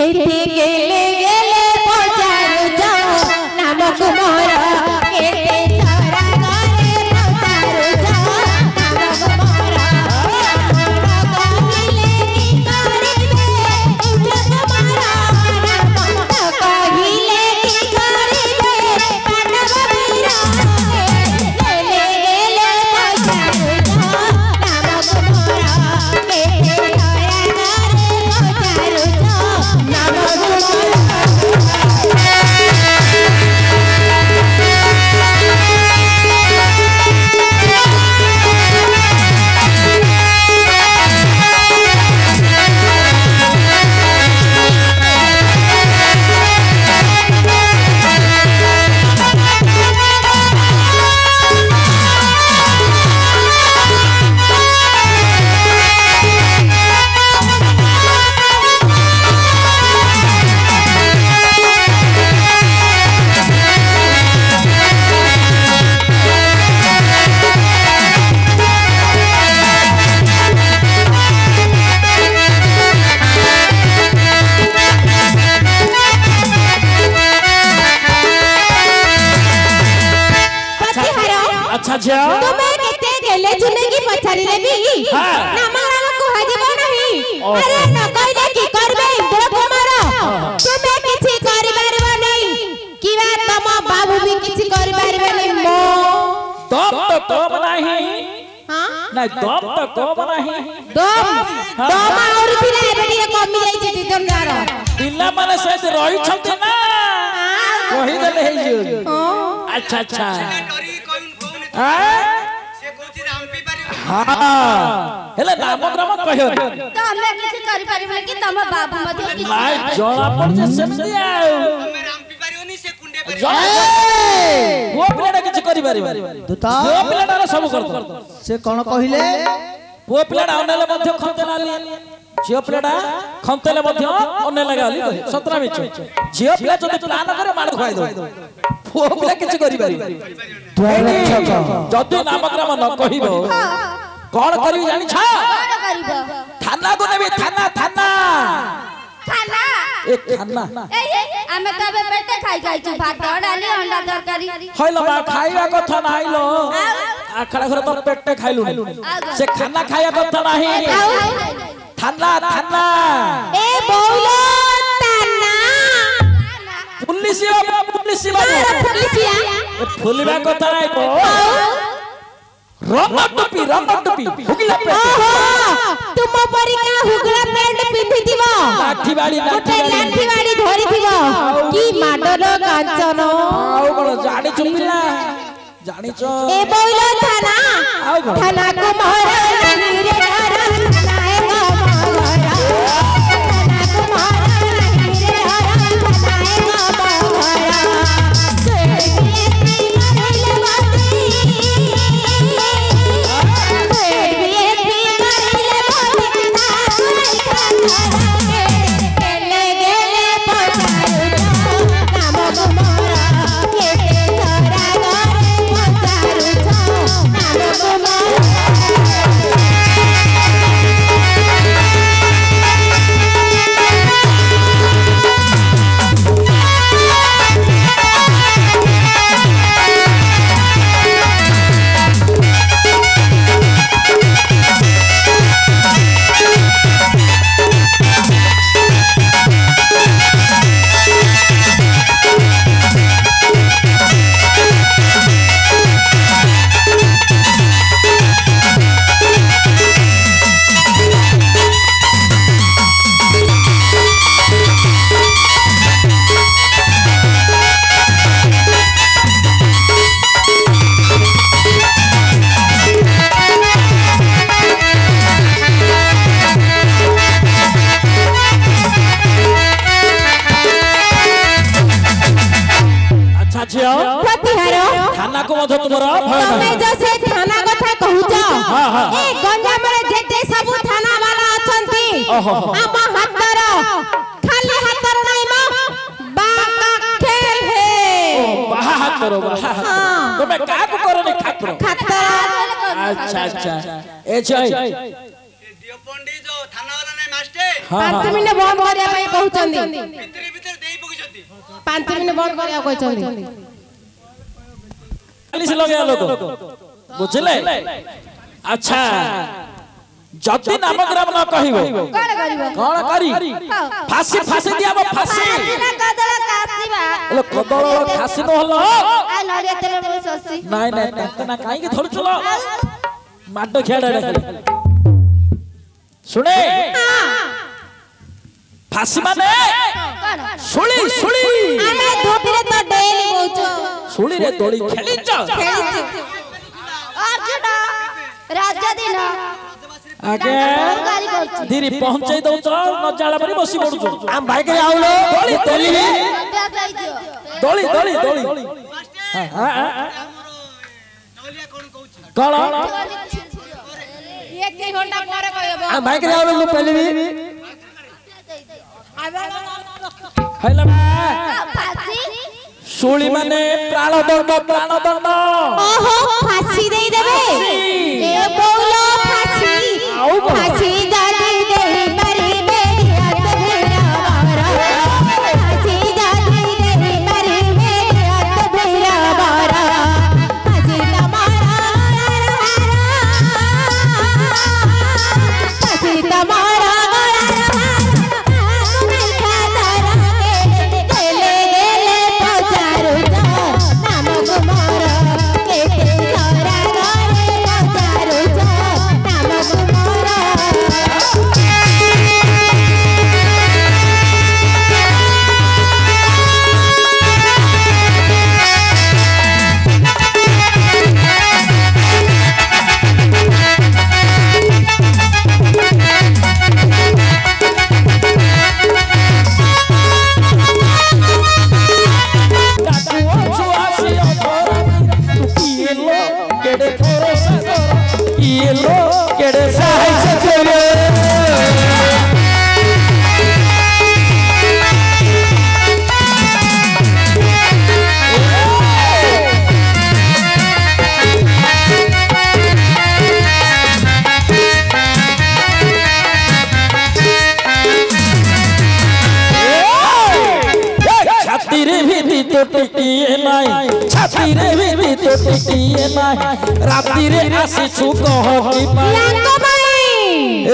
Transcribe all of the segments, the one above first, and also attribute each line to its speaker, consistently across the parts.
Speaker 1: केते गेले गेले पचारु जाओ नाम कुमार केते सारा गारे पचारु जाओ नाम कुमार कहिले की करिबे उठ कुमार नाम कहिले की करिबे पांडव वीर गेले गेले पचारु जाओ नाम कुमार केते सारा गारे पचारु जाओ नाम कुमार
Speaker 2: अच्छा
Speaker 1: तुम्हें केते गेले चुने की पछारी लेबी नामरा को हजबो नहीं अरे न कहले की करबे इंद्र कुमार तुम्हें किछि करि परबो नहीं किवा तम बाबू भी किछि करि परबे नहीं मो
Speaker 2: दम तो कम नहीं
Speaker 1: हां
Speaker 2: नहीं दम तो कम नहीं
Speaker 1: दम और थिले एबे कमी जाई छि दिजन जार
Speaker 2: पिल्ला माने से रही छथि ना कहि देले हे अच्छा अच्छा
Speaker 3: से कोची रामपी परियो
Speaker 2: हां हेले नामग्राम कहियो
Speaker 1: तो हमें किछि करि परबे कि तम बाबू मधे किछि
Speaker 2: नाही जणा पड़ जे सेमती आ
Speaker 3: हमें रामपी परियो नि से कुंडे परियो
Speaker 2: वो पिलाडा किछि करि परिबो
Speaker 4: दुता
Speaker 2: वो पिलाडा सब कर दो
Speaker 4: से कोन कहिले
Speaker 2: वो पिलाडा अनेले मध्य खंतेलाली जियो पिलाडा खंतेले मध्य अने लगाली कहि सतरा मिच जियो पिला जदि प्लान करे मार खवाई दो वो पिला किछि करि पारि जदि नामग्राम न कहिबो कोन करिवि जानि छ
Speaker 1: कोन करिबो
Speaker 2: थाना को नेबे थाना थाना
Speaker 1: खाना
Speaker 2: ए थाना
Speaker 1: ए हमें तबे पेटे खाई खाई छु भात डाली अंडा तरकारी
Speaker 2: हइलो बा खाइबा कथा नाइलो आखड़ा घर तो पेटे खाइलु से खाना खाया कथा नाही थाना थाना
Speaker 1: ए बोलो ताना
Speaker 2: पुलिस
Speaker 1: पुलिसिया
Speaker 2: फुलिबा कथा नाही को रंग टोपी हुगला पेट
Speaker 1: तुम परिका हुगला पेंट पिंधि दिबो
Speaker 2: लाठी बाड़ी
Speaker 1: धरि दिबो की माडर कांचन
Speaker 2: आउ कोन जानि चुपिला जानि छ
Speaker 1: ए बोलो थाना थाना को मोहरा रे घर नाए गो मोहरा थाना को मोहरा रे घर नाए गो मोहरा
Speaker 2: थाना को मध तुमरा भय
Speaker 1: तमे जसे थाना कथा कहूछ ए गंजाम रे जेते सब थाना वाला अछंती हम हातर खाली हातर नै म बाका खेल हे
Speaker 2: ओ बाहा हातर तमे का को करनी खातर
Speaker 1: खातर
Speaker 2: अच्छा अच्छा ए जय
Speaker 3: दियो पंडित जो थाना वाला नै मास्टर
Speaker 1: 5 मिनिट बंद करिया पई कहउचंदी
Speaker 3: ଭିତରେ ଭିତରେ ଦେଇ ପକେଇଛନ୍ତି
Speaker 1: 5 ମିନିଟ୍ ବନ୍ଦ କରିବା କହିଛନ୍ତି
Speaker 2: पुलिस लगे लोग बुझले अच्छा जति नाम ग्राम न कहिबो कोन करी फांसी फांसी दियाबो फांसी लो कदल खासी न हलो
Speaker 1: आ नडिया तेल सस्ती
Speaker 2: नाही नाही तना काई के धरछलो माडो खेड़ा सुने फांसी माने सुली सुली
Speaker 1: आमे धोतिरे तो डेली बोचो
Speaker 2: सुली रे दोली खेलिच
Speaker 1: अर्जुन राजा दिन
Speaker 2: आगे धीरे पहुंचाई दउ छ न जाला परी बसी पडु छ हम भाई के आउलो दोली दोली दोली दोली दोली हां
Speaker 3: नौलिया कोन कहू
Speaker 2: कौन
Speaker 1: 1 घंटा ପରେ कहबो
Speaker 2: हम भाई के आउलो मु पहले भी हैला
Speaker 1: फांसी
Speaker 2: सुली माने प्राण दंड
Speaker 1: ओहो फांसी दे देबे ए बोलो फांसी जादी दे परिबे हाथ भेरा बारा फांसी जादी दे परिबे हाथ भेरा बारा फांसी तुम्हारा फांसी तुम्हारा
Speaker 2: छाती रे भी तो टिकिए नाही राती रे आसी छु कहकी पाई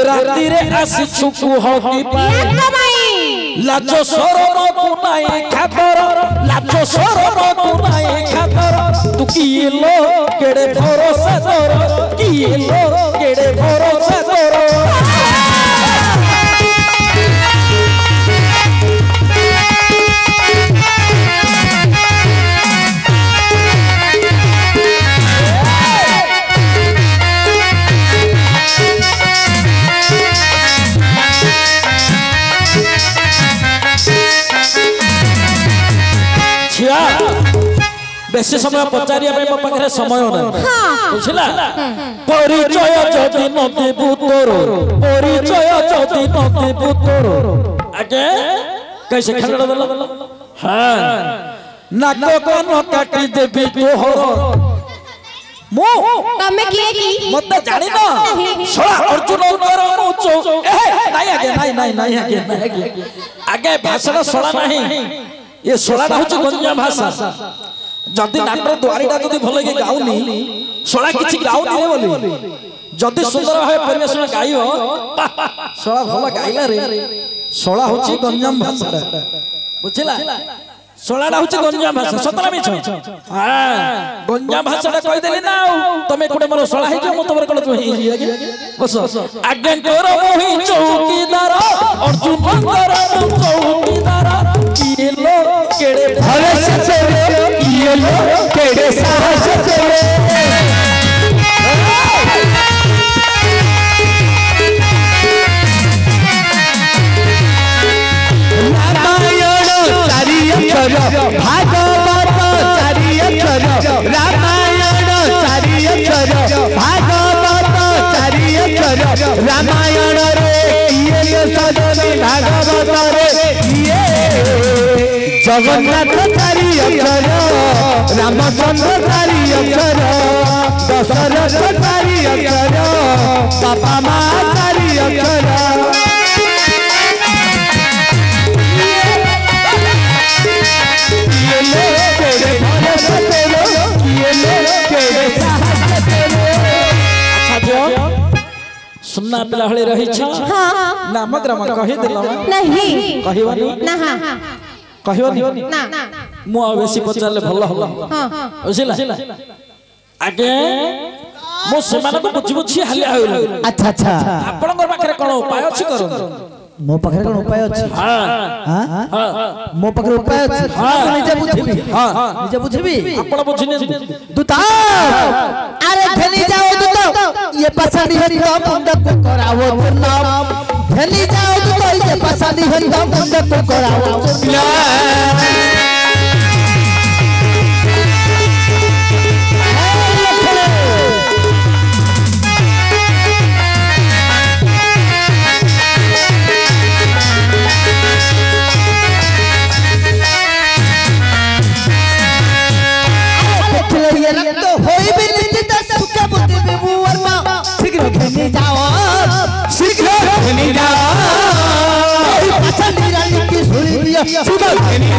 Speaker 2: राती रे आसी छु कहकी पाई लाजो शरम कुनाई खातर लाजो शरम कुनाई खातर तू किलो केड़े भरोसा तोर किलो केड़े भरोसा तोर बेसी समय पचारिया मो पाखरे समय ना बुझला परिचय जदि नदी बुतोर परिचय जदि नदी बुतोर आगे कैसे खलड़ दल हां नाक कान काटी देबी तोहर मो
Speaker 1: तमे किए की
Speaker 2: मत जानि न सोळा अर्जुन कर मुचो नाही आगे नाही आगे आगे भाषण सोळा नाही ये सोळा होछ गंजा भाषा जदि नाटर द्वारीटा जदि भल के गाउनी सोळा किछि गाउनी रे बोली जदि सुंदर है परिवेशन गाइयो सोळा भल गाइला रे सोळा होछि गंजाम भाषा बुझिला सोळाडा होछि गंजाम भाषा सतरा मिछ हां गंजाम भाषाटा कहि देली ना तमे कोडे मोर सोळा हे जो मो तबर कल जो ही आगे बस आज्ञा कर मोहि चौकीदार अर्जुन कर चौकीदार किलो केड़े भरोसे तेरे किलो केड़े साहस तेरे भागवत चारि अक्षर रामायण चारि अक्षर भागवत चारि अक्षर रामायण रे किए सजनी भागवत रे किए जगन्नाथ चारि अक्षर रामचंद्र चारि अक्षर दशरथ चारि अक्षर बापा माँ चारि अक्षर सुना पिला हले रही छ
Speaker 1: हां
Speaker 2: नाम ग्राम कहि देलो
Speaker 1: नहीं
Speaker 2: कहिबनी
Speaker 1: ना
Speaker 2: कहिबनी
Speaker 1: ना
Speaker 2: मु बेसी पचारले भलो हलो
Speaker 1: हां
Speaker 2: बुझिला आगे मो सेमान को बुझी बुझी हालिया होइला
Speaker 4: अच्छा अच्छा
Speaker 2: आपण को पाखरे कोन उपाय अछि करू
Speaker 4: मो पाखरे कोन उपाय अछि
Speaker 2: हां हां
Speaker 4: मो पाखरे उपाय अछि हां निजे बुझिबी हां निजे बुझिबी
Speaker 2: आपण बुझिने
Speaker 4: दूता अरे भेली जाओ दूता ये पसंद है तो मुंड को करावो नाम भेली जाओ दूता ये पसंद है तो मुंड को करावो तो होई भी निश्चित सुख बुद्धि विमुवर्मा शीघ्र घेनी जाओ पसंद रानी की सुनी दिया शीघ्र घेनी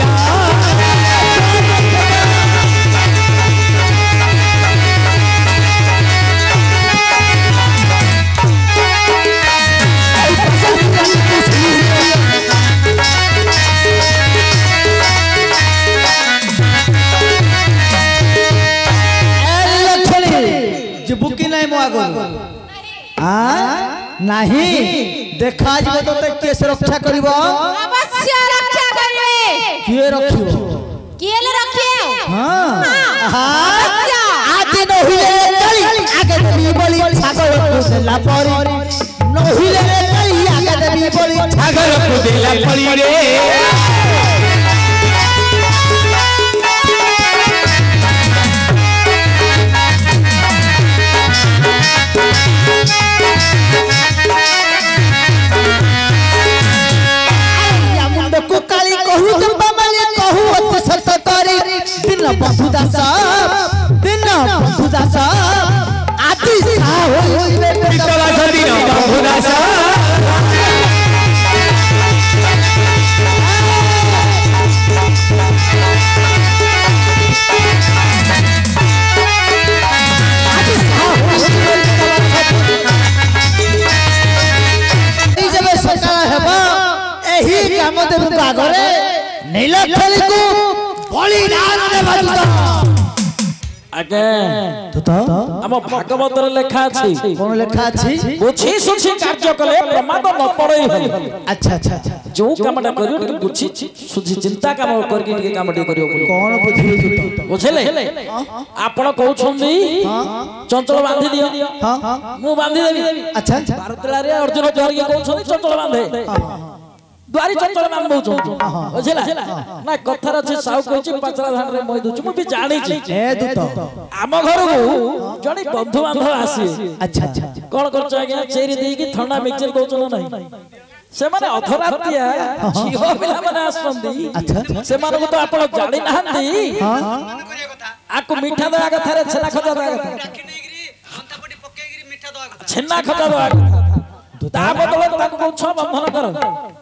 Speaker 4: बुकी नहीं मुआगो नहीं देखा जब तो केस रक्षा करिवो
Speaker 1: अवश्य रक्षा करबे
Speaker 4: किए रखियो
Speaker 1: किए रखियो
Speaker 4: हां
Speaker 1: अवश्य
Speaker 4: आज नहिले चली आगे देवी बलि छागल को देला परी नहिले चली आगे देवी बलि छागल को देला परी रे को काली कहू चंपा माली कहू अति सत करी दिन बंधुदास आदि सा होइले पितला दिन बंधुदास जब सकाळ हेबा एही कामदेव आगरे नीलखली को बलिदान देबा
Speaker 2: आगे हम भागवत रे लेखा अछि
Speaker 4: कोन लेखा अछि
Speaker 2: बुझी सुझी कार्य कले प्रमाद न पड़ई हल
Speaker 4: अच्छा अच्छा
Speaker 2: जो कामटा करियो टिके बुझी सुझी चिंता काम करके टिके कामटी करियो
Speaker 4: कोन बुझिबी
Speaker 2: बुझले आपण कहउछंदी चंचल बांधी दियो
Speaker 4: हां
Speaker 2: मु बांधी देबी
Speaker 4: अच्छा
Speaker 2: भारतला रे अर्जुन द्वारी कहउछंदी चंचल बांधे द्वारी चंचल मान बहु बुझला ना कथार अछि साउ कहछि पाचरा धान रे मई दुछु मु भी जानि छी
Speaker 4: ए दूत
Speaker 2: आम घर को जणी बंधु बांधव आसी
Speaker 4: अच्छा अच्छा
Speaker 2: कोन करछ आज्ञा चेरी देई कि ठंडा मिक्सचर कहउछ नहीं से माने अधरातिया झियो पिला माने आसंदी
Speaker 4: अच्छा
Speaker 2: से माने को तो आपण जानि नाहंती
Speaker 4: हां
Speaker 2: आकु मीठा दया कथा रे छेना खजा दया कथा
Speaker 3: हंतापटी पकेगिरी मिठा दवा कथा
Speaker 2: छेना खजा दया ता बदले ताको को छ बंधन कर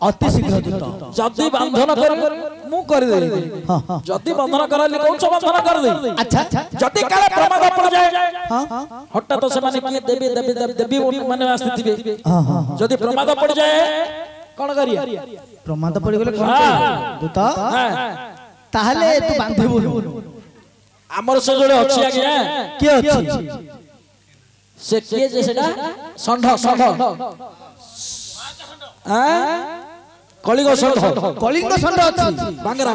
Speaker 4: अति शीघ्र दूत
Speaker 2: जदी बंधन कर मु कर दे जदी बंधन करली को छ बंधन कर दे
Speaker 4: अच्छा
Speaker 2: जदी काले प्रमाद पड़ जाए
Speaker 4: हां
Speaker 2: हटात से माने किए देवी माने आस्थिबे
Speaker 4: हां
Speaker 2: जदी प्रमाद पड़ जाए कोन करिया
Speaker 4: प्रमाद पड़ी गेले कोन दूत ताहले तू बांधिबुनु
Speaker 2: हमर से जोड़े अछि आज्ञा
Speaker 4: के अछि
Speaker 2: से के जे सेटा संढ कलिंग संढ
Speaker 4: कलिंग संढ अछि
Speaker 2: बांगरा